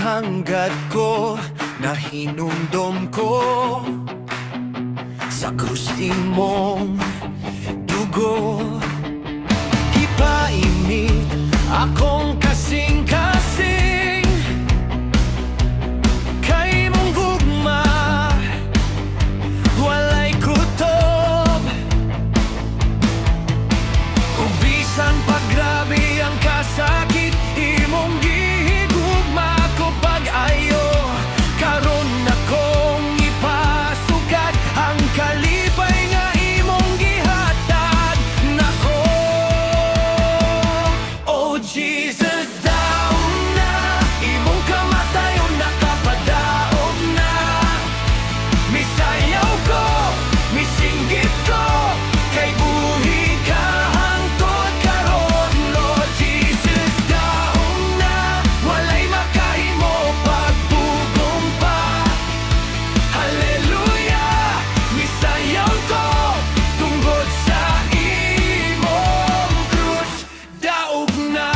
hangad ko na hinumdom ko sa krus mong dugo. Ipainit akong kasing-kasing kay mong gugma, walay kutob. Ubisan paggrabe ang kasakit, imong gihigugma ko pag-ayo. Karon akong ipasukat ang kalipay nga imong gihatag nako. Oh Jesus, daog na imong kamatayon, nakapadaog na. Misayaw ko, misinggit ko, kay buhi ka hangtod karon. Lord Jesus, daog na, walay makahimo pagbugong pa. Hallelujah, misayaw ko tungod sa imong krus. Daog na,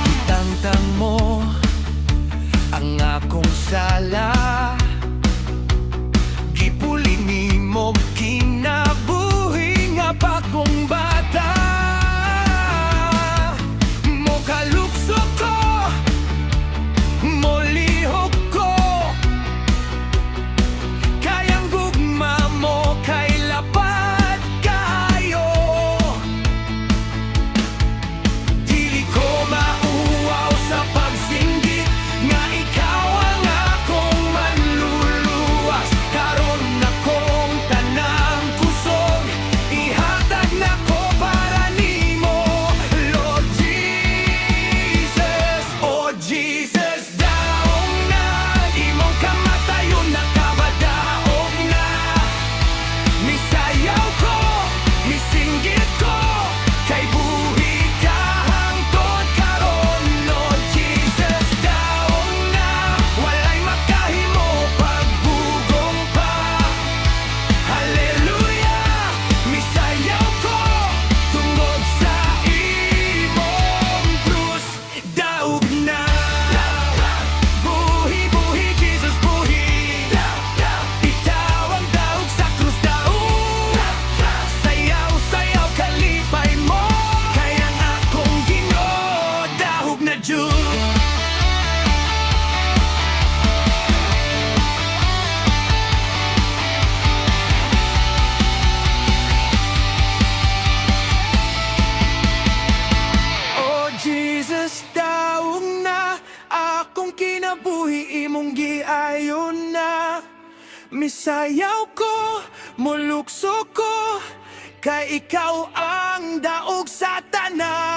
itangtang mo ang akong sala. Gipuli nimo kinabuhi nga bakong bata. Mokalukso ko, molihok ko, kayang gugma mo kay lapad kaayo. Dili ko mauwaw sa pagsinggit nga ikaw ang akong manluluwas. Karon akong tanang kusog, ihatag nako para nimo, Lord Jesus. Oh Jesus, daog na imong kamatayon, nakabadaog na. Misayaw ko, misinggit ko, kay buhi ka hangtod karon. Lord Jesus, daog na, walay makahimo pagbugong pa. Hallelujah, misayaw ko tungod sa imong krus. Daog na, buhi, buhi, Jesus, buhi. Ikaw ang daog sa krus, daog. Sayaw, sayaw, kalipay mo, kaya ang akong Ginoo, daog na Diyos. Oh Jesus, daog na akong kinabuhi, imong giayon na. Misayaw ko, mulukso ko, kay ikaw ang daog sa tanan.